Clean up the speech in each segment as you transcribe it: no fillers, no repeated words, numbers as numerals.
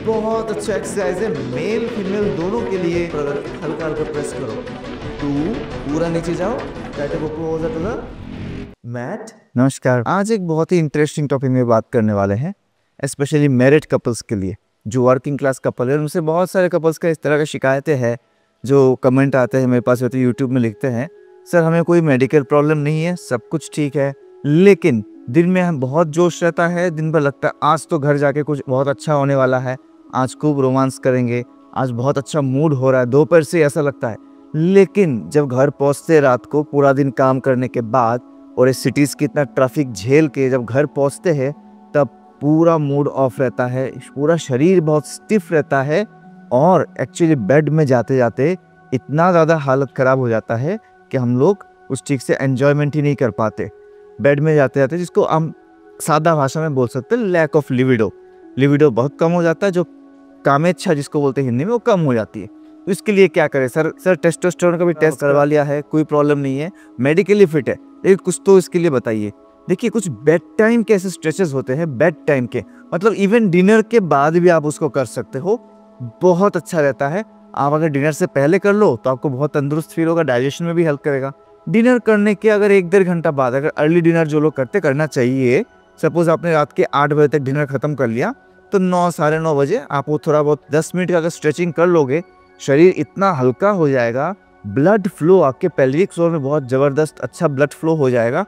बहुत अच्छा एक्सरसाइज है, मेल फीमेल दोनों के लिए। अगर हल्का हल्का प्रेस करो, 2, पूरा नीचे जाओ, try to go closer to the mat. नमस्कार, आज एक बहुत ही इंटरेस्टिंग टॉपिक में बात करने वाले हैं, स्पेशली मैरिड कपल्स के लिए। जो वर्किंग क्लास कपल है, उनसे बहुत सारे कपल्स का इस तरह की शिकायतें हैं, जो कमेंट आते हैं मेरे पास, होते यूट्यूब में लिखते हैं, सर हमें कोई मेडिकल प्रॉब्लम नहीं है, सब कुछ ठीक है, लेकिन दिन में हम बहुत जोश रहता है, दिन भर लगता है आज तो घर जाके कुछ बहुत अच्छा होने वाला है, आज खूब रोमांस करेंगे, आज बहुत अच्छा मूड हो रहा है, दोपहर से ऐसा लगता है। लेकिन जब घर पहुंचते रात को पूरा दिन काम करने के बाद और इस सिटीज़ की इतना ट्रैफिक झेल के जब घर पहुंचते हैं, तब पूरा मूड ऑफ रहता है, पूरा शरीर बहुत स्टिफ रहता है और एक्चुअली बेड में जाते जाते इतना ज़्यादा हालत ख़राब हो जाता है कि हम लोग उस ठीक से एन्जॉयमेंट ही नहीं कर पाते। बेड में जाते जाते, जिसको हम सादा भाषा में बोल सकते हैं लैक ऑफ लिविडो। लिविडो बहुत कम हो जाता है, जो कामेच्छा जिसको बोलते हैं हिंदी में, वो कम हो जाती है। तो इसके लिए क्या करें सर टेस्टोस्टेरोन का भी टेस्ट करवा लिया है, कोई प्रॉब्लम नहीं है, मेडिकली फिट है, लेकिन कुछ तो इसके लिए बताइए। देखिए, कुछ बेड टाइम के ऐसे स्ट्रेचेस होते हैं, बेड टाइम के, मतलब इवन डिनर के बाद भी आप उसको कर सकते हो, बहुत अच्छा रहता है। आप अगर डिनर से पहले कर लो तो आपको बहुत तंदुरुस्त फील होगा, डाइजेशन में भी हेल्प करेगा। डिनर करने के अगर 1-1.5 घंटा बाद, अगर अर्ली डिनर जो लोग करते करना चाहिए, सपोज आपने रात के 8 बजे तक डिनर खत्म कर लिया, तो 9 साढ़े 9 बजे आप वो थोड़ा बहुत 10 मिनट का अगर स्ट्रेचिंग कर लोगे, शरीर इतना हल्का हो जाएगा, ब्लड फ्लो आपके पेल्विक फ्लोर में बहुत ज़बरदस्त अच्छा ब्लड फ्लो हो जाएगा।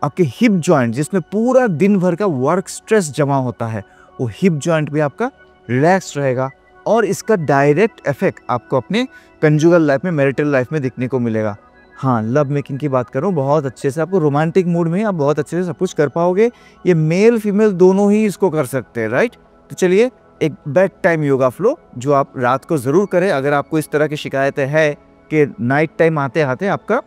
आपके हिप जॉइंट, जिसमें पूरा दिन भर का वर्क स्ट्रेस जमा होता है, वो हिप जॉइंट भी आपका रिलैक्स रहेगा और इसका डायरेक्ट इफेक्ट आपको अपने कंजुगल लाइफ में, मैरिटल लाइफ में दिखने को मिलेगा। हाँ, लव मेकिंग की बात करूँ, बहुत अच्छे से आपको रोमांटिक मूड में आप बहुत अच्छे से सब कुछ कर पाओगे। ये मेल फीमेल दोनों ही इसको कर सकते हैं, राइट। तो चलिए, एक बेड टाइम योगा फ्लो जो आप रात को ज़रूर करें, अगर आपको इस तरह की शिकायतें है कि नाइट टाइम आते आते आपका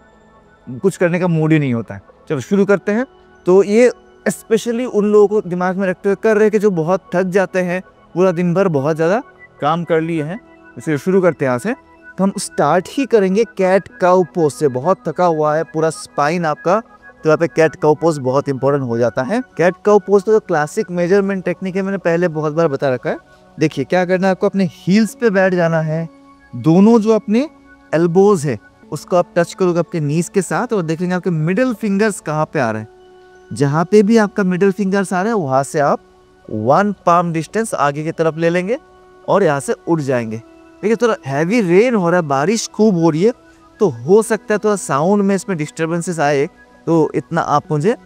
कुछ करने का मूड ही नहीं होता है। चलो शुरू करते हैं। तो ये स्पेशली उन लोगों को दिमाग में रखते हुए कर रहे हैं कि जो बहुत थक जाते हैं, पूरा दिन भर बहुत ज़्यादा काम कर लिए हैं। इसे शुरू करते हैं यहाँ से। तो हम स्टार्ट ही करेंगे कैट काउ पोज से। बहुत थका हुआ है पूरा स्पाइन आपका, तो यहाँ पे कैट काउ पोज बहुत इंपॉर्टेंट हो जाता है। कैट काउ पोज तो क्लासिक मेजरमेंट टेक्निक है, मैंने पहले बहुत बार बता रखा है। देखिए क्या करना है आपको, अपने हील्स पे बैठ जाना है, दोनों जो अपने एल्बोज है उसको आप टच करोगे आपके नीज के साथ और देखेंगे आपके मिडिल फिंगर्स कहाँ पे आ रहे हैं। जहाँ पे भी आपका मिडिल फिंगर्स आ रहे हैं वहाँ से आप 1 पाम डिस्टेंस आगे की तरफ ले लेंगे और यहाँ से उठ जाएंगे। देखिए थोड़ा हैवी रेन हो रहा है, बारिश खूब हो रही है, तो हो सकता है थोड़ा साउंड में इसमें डिस्टर्बेंसेस आए, तो इतना आप मुझे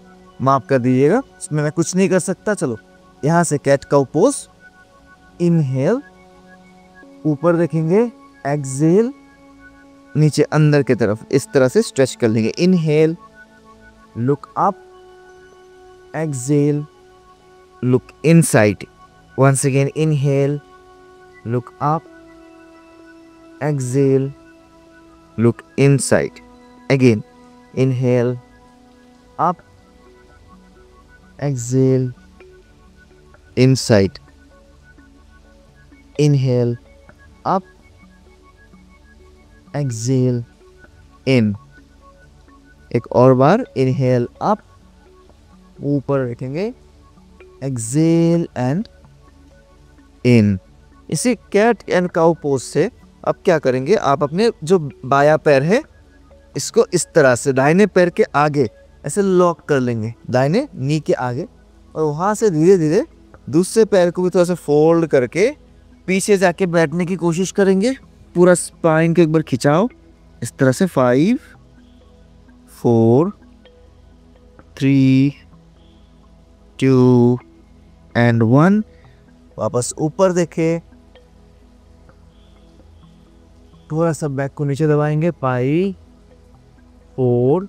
माफ कर दीजिएगा, इसमें मैं कुछ नहीं कर सकता। चलो यहाँ से कैट काउ पोज, इनहेल, ऊपर देखेंगे, एक्सहेल, नीचे अंदर की तरफ इस तरह से स्ट्रेच कर लेंगे। Inhale, look up, exhale, look inside. Once again inhale, look up, exhale, look inside. Again, inhale, up, exhale, inside. Inhale, up, exhale, in. एक और बार, inhale, up, ऊपर रखेंगे, exhale and in. इसी कैट एंड काउ पोज से अब क्या करेंगे, आप अपने जो बाया पैर है इसको इस तरह से दाहिने पैर के आगे ऐसे लॉक कर लेंगे, दाहिने नी के आगे, और वहाँ से धीरे धीरे दूसरे पैर को भी थोड़ा सा फोल्ड करके पीछे जाके बैठने की कोशिश करेंगे। पूरा स्पाइन को एक बार खिंचाओ इस तरह से। 5 4 3 2 एंड 1। वापस ऊपर देखे, थोड़ा सा बैक को नीचे दबाएंगे। 5 4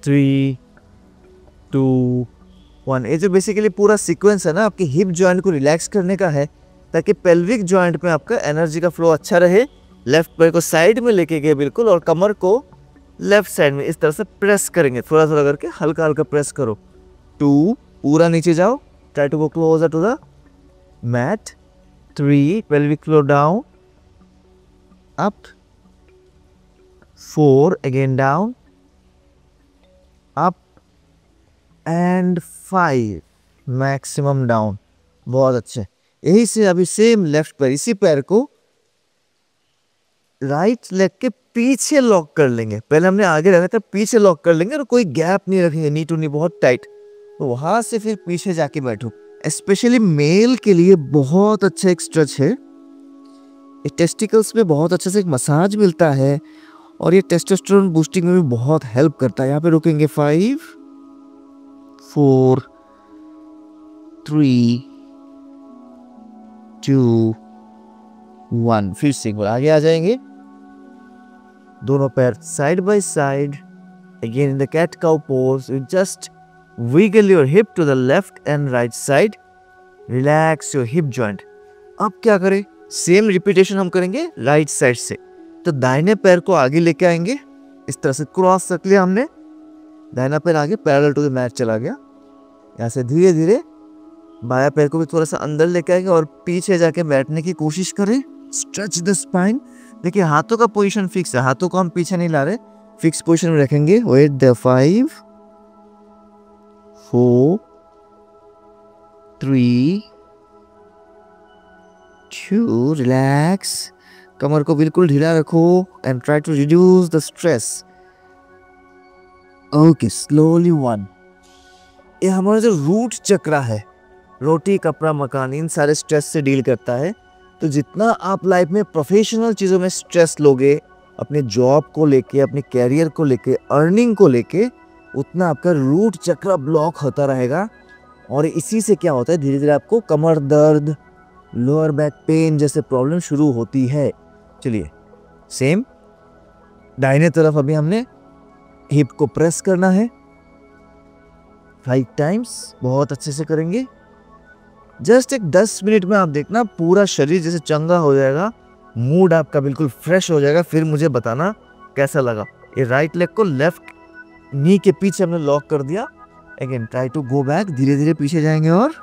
3 2 1। ये जो बेसिकली पूरा सीक्वेंस है ना, आपके हिप जॉइंट को रिलैक्स करने का है, ताकि पेल्विक जॉइंट में आपका एनर्जी का फ्लो अच्छा रहे। लेफ्ट पैर को साइड में लेके गए बिल्कुल, और कमर को लेफ्ट साइड में इस तरह से प्रेस करेंगे, थोड़ा थोड़ा करके हल्का हल्का प्रेस करो। 2, पूरा नीचे जाओ, try to go closer to the mat. 3, pelvic floor down, up. 4, again down, up, and 5, maximum down. बहुत अच्छे। यही से अभी सेम लेफ्ट पैर, इसी पैर को राइट लेग के पीछे लॉक कर लेंगे। पहले हमने आगे रखा था, पीछे लॉक कर लेंगे और कोई गैप नहीं रखेंगे, नी टू नी बहुत टाइट। तो वहां से फिर पीछे जाके बैठो। स्पेशली मेल के लिए बहुत अच्छा एक स्ट्रेच है। टेस्टिकल्स में बहुत अच्छे से एक मसाज मिलता है और ये टेस्टोस्टेरोन बूस्टिंग में भी बहुत हेल्प करता है। यहाँ पे रुकेंगे 5 4 3 2 1। फिर से एक बार आगे आ जाएंगे, दोनों पैर side by side. Again in the cat cow pose, you just wiggle your hip to the left and right side, relax your hip joint. अब क्या करें, सेम रिपीटेशन हम करेंगे राइट साइड से। तो दाहिने पैर को आगे लेके आएंगे, इस तरह से क्रॉस रख लिया हमने, दाहिना पैर आगे पैरेलल टू द मैट चला गया। यहाँ से धीरे धीरे बाया पैर को भी थोड़ा सा अंदर लेके आएंगे और पीछे जाके बैठने की कोशिश करें। Stretch the spine. देखिए हाथों का पोजीशन फिक्स है, हाथों को हम पीछे नहीं ला रहे, फिक्स पोजीशन में रखेंगे। Wait the 5 4 3 2, relax. कमर को बिल्कुल ढीला रखो and try to reduce the stress. Okay, slowly 1। ये हमारा जो रूट चक्र है, रोटी कपड़ा मकान, इन सारे स्ट्रेस से डील करता है। तो जितना आप लाइफ में प्रोफेशनल चीज़ों में स्ट्रेस लोगे, अपने जॉब को लेके, अपने कैरियर को लेके, अर्निंग को लेके, उतना आपका रूट चक्र ब्लॉक होता रहेगा। और इसी से क्या होता है, धीरे धीरे आपको कमर दर्द, लोअर बैक पेन जैसे प्रॉब्लम शुरू होती है। चलिए सेम दाहिने तरफ अभी हमने हिप को प्रेस करना है 5 टाइम्स, बहुत अच्छे से करेंगे। जस्ट एक 10 मिनट में आप देखना पूरा शरीर जैसे चंगा हो जाएगा, मूड आपका बिल्कुल फ्रेश हो जाएगा। फिर मुझे बताना कैसा लगा। ये राइट लेग को लेफ्ट नी के पीछे हमने लॉक कर दिया। Again try to go back, धीरे धीरे पीछे जाएंगे और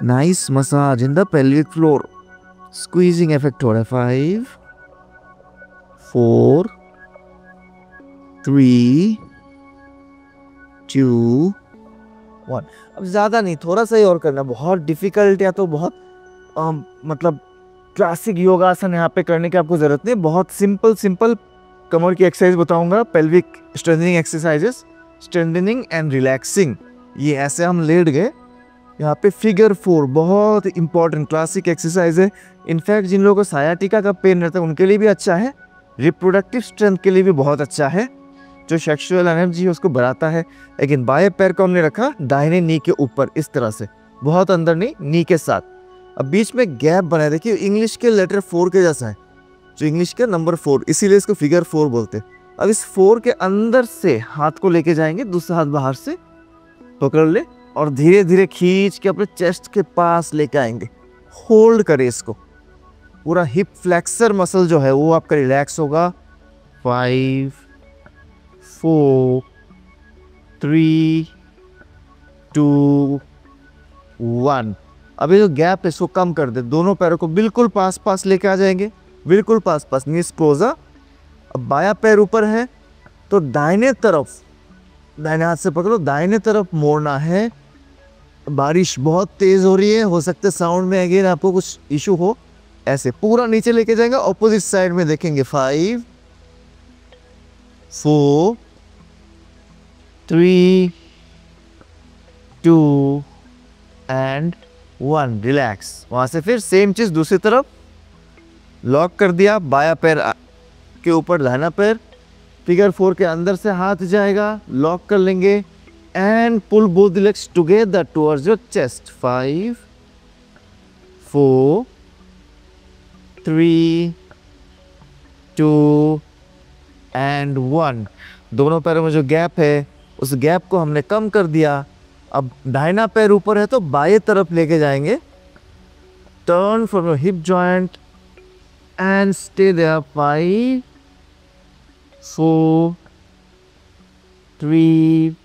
nice massage in the pelvic floor, squeezing effect हो रहा है। 5 4 3 2 1। अब ज्यादा नहीं, थोड़ा सा ही और करना, बहुत डिफिकल्ट या तो बहुत मतलब क्लासिक योगासन यहाँ पे करने की आपको जरूरत नहीं। बहुत सिंपल कमर की एक्सरसाइज बताऊंगा, pelvic strengthening exercises, strengthening and relaxing. ये ऐसे हम लेट गए। यहाँ पे फिगर 4 बहुत इंपॉर्टेंट क्लासिक एक्सरसाइज है। इनफैक्ट जिन लोगों को सायाटिका का पेन रहता है उनके लिए भी अच्छा है, रिप्रोडक्टिव स्ट्रेंथ के लिए भी बहुत अच्छा है, जो सेक्सुअल एनर्जी है उसको बढ़ाता है। लेकिन बाएं पैर को हमने रखा दाहिने नी के ऊपर, इस तरह से, बहुत अंदर नहीं, नी के साथ। अब बीच में गैप बनाए, देखिए इंग्लिश के लेटर 4 के जैसा है, जो इंग्लिश का नंबर 4, इसीलिए इसको फिगर 4 बोलते हैं। अब इस 4 के अंदर से हाथ को लेके जाएंगे, दूसरा हाथ बाहर से पकड़ ले और धीरे धीरे खींच के अपने चेस्ट के पास लेके आएंगे। होल्ड करें इसको, पूरा हिप फ्लेक्सर मसल जो है वो आपका रिलैक्स होगा। 5 4 3 2 1। अभी जो गैप है इसको कम कर दे, दोनों पैरों को बिल्कुल पास पास लेके आ जाएंगे, बिल्कुल पास पास, नीज क्लोजर। अब बाया पैर ऊपर है तो दाहिने तरफ, दाहिने हाथ से पकड़ो, दाहिने तरफ मोड़ना है। बारिश बहुत तेज हो रही है, हो सकता है साउंड में अगेन आपको कुछ इशू हो। ऐसे पूरा नीचे लेके जाएंगे, ऑपोजिट साइड में देखेंगे। 5 4 3 2 एंड 1। रिलैक्स। वहां से फिर सेम चीज दूसरी तरफ, लॉक कर दिया, बाया पैर के ऊपर दाहिना पैर, फिगर 4 के अंदर से हाथ जाएगा, लॉक कर लेंगे and pull both the legs together towards your chest. 5 4 3 2 and 1। दोनों पैरों में जो गैप है उस गैप को हमने कम कर दिया। अब दाहिना पैर ऊपर है तो बाएं तरफ लेके जाएंगे। Turn from your hip joint and stay there. 5 4 3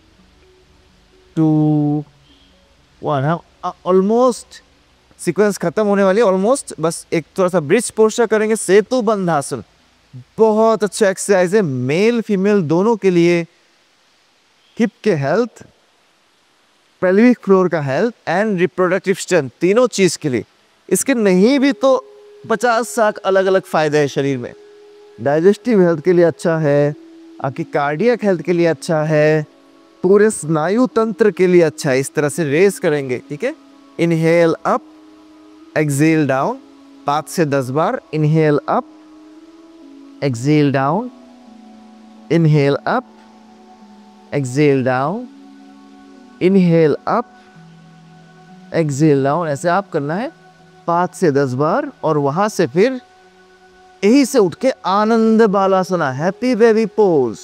2 1। हाँ, ऑलमोस्ट सीक्वेंस खत्म होने वाली है, ऑलमोस्ट। बस एक थोड़ा सा ब्रिज पोस्चर करेंगे, सेतु बंधासन। बहुत अच्छा एक्सरसाइज है, मेल फीमेल दोनों के लिए। हिप के हेल्थ, पेल्विक फ्लोर का हेल्थ एंड रिप्रोडक्टिव स्ट्रेंथ, तीनों चीज के लिए इसके नहीं भी तो 50-60 अलग अलग फायदे हैं शरीर में। डाइजेस्टिव हेल्थ के लिए अच्छा है, आपकी कार्डियक हेल्थ के लिए अच्छा है, पूरे स्नायु तंत्र के लिए अच्छा है। इस तरह से रेस करेंगे, ठीक है। इनहेल अप, एक्सेल डाउन 5 से 10 बार। Inhale up, exhale down, inhale up, exhale down, inhale up, exhale down. ऐसे आप करना है 5 से 10 बार। और वहां से फिर यही से उठ के आनंद बालासना, हैप्पी बेबी पोज।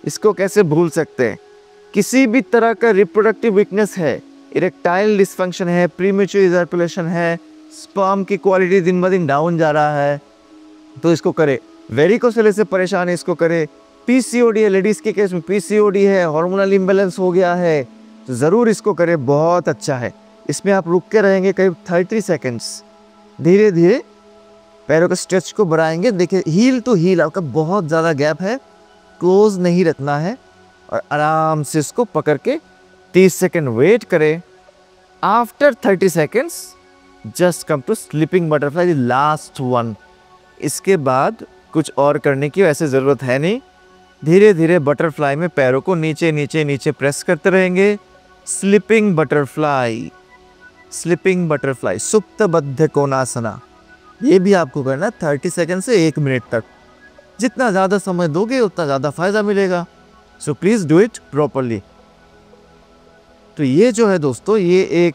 इसको कैसे भूल सकते हैं। किसी भी तरह का रिप्रोडक्टिव वीकनेस है, इरेक्टाइल डिसफंक्शन है, प्रीमेच्योर इजैकुलेशन है, स्पर्म की क्वालिटी दिन ब दिन डाउन जा रहा है, तो इसको करे। वेरिकोसिल से परेशान है, इसको करे। पीसीओडी है, लेडीज के केस में पीसीओडी है, हार्मोनल इम्बैलेंस हो गया है, तो ज़रूर इसको करे, बहुत अच्छा है। इसमें आप रुक के रहेंगे करीब 30 सेकेंड्स। धीरे धीरे पैरों के स्ट्रेच को बढ़ाएंगे। देखिए हील टू हील आपका बहुत ज़्यादा गैप है, क्लोज नहीं रखना है। और आराम से इसको पकड़ के 30 सेकेंड वेट करें। After 30 seconds just come to sleeping butterfly, last one. इसके बाद कुछ और करने की वैसे ज़रूरत है नहीं। धीरे धीरे बटरफ्लाई में पैरों को नीचे नीचे नीचे प्रेस करते रहेंगे। स्लीपिंग बटरफ्लाई, स्लीपिंग बटरफ्लाई, सुप्त बद्ध कोणासना। ये भी आपको करना 30 सेकेंड से 1 मिनट तक। जितना ज़्यादा समय दोगे उतना ज़्यादा फायदा मिलेगा। So please do it properly. तो ये जो है दोस्तों, ये एक,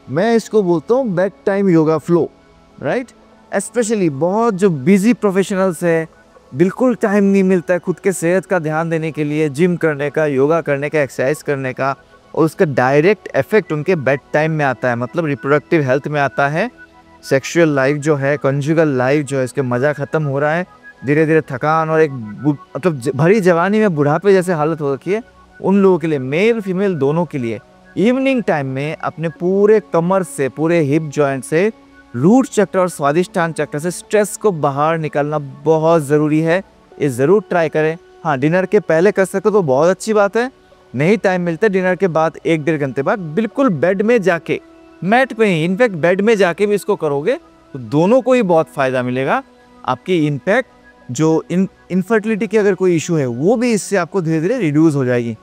मैं इसको बोलता हूँ bed time yoga flow, right. Specially बहुत जो बिजी प्रोफेशनल्स है, बिल्कुल टाइम नहीं मिलता है खुद के सेहत का ध्यान देने के लिए, जिम करने का, योगा करने का, एक्सरसाइज करने का, और उसका डायरेक्ट इफेक्ट उनके बेड टाइम में आता है, मतलब रिप्रोडक्टिव हेल्थ में आता है। सेक्सुअल लाइफ जो है, कंजुगल लाइफ जो है, इसके मज़ा ख़त्म हो रहा है। धीरे धीरे थकान और एक मतलब भरी जवानी में बुढ़ापे जैसे हालत हो रखी है, उन लोगों के लिए, मेल फीमेल दोनों के लिए, इवनिंग टाइम में अपने पूरे कमर से, पूरे हिप जॉइंट से, रूट चक्र और स्वादिष्टान चक्र से स्ट्रेस को बाहर निकालना बहुत ज़रूरी है। ये ज़रूर ट्राई करें। हाँ, डिनर के पहले कर सकते तो बहुत अच्छी बात है। नहीं टाइम मिलता डिनर के बाद 1-1.5 घंटे बाद, बिल्कुल बेड में जाके, मैट पे ही, इनफैक्ट बेड में जाके भी इसको करोगे तो दोनों को ही बहुत फ़ायदा मिलेगा। आपकी इनफैक्ट जो इनफर्टिलिटी की अगर कोई इशू है वो भी इससे आपको धीरे धीरे रिड्यूस हो जाएगी।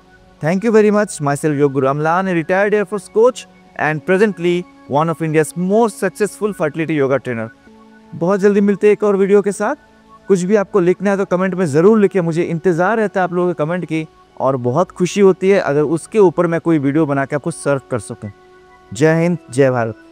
Thank you very much. My self yoga guru Amlan, retired air force coach and presently one of India's most successful fertility yoga trainer. बहुत जल्दी मिलते हैं एक और वीडियो के साथ। कुछ भी आपको लिखना है तो कमेंट में ज़रूर लिखिए, मुझे इंतज़ार रहता है आप लोगों के कमेंट की, और बहुत खुशी होती है अगर उसके ऊपर मैं कोई वीडियो बना के आपको सर्व कर सकूँ। जय हिंद, जय भारत।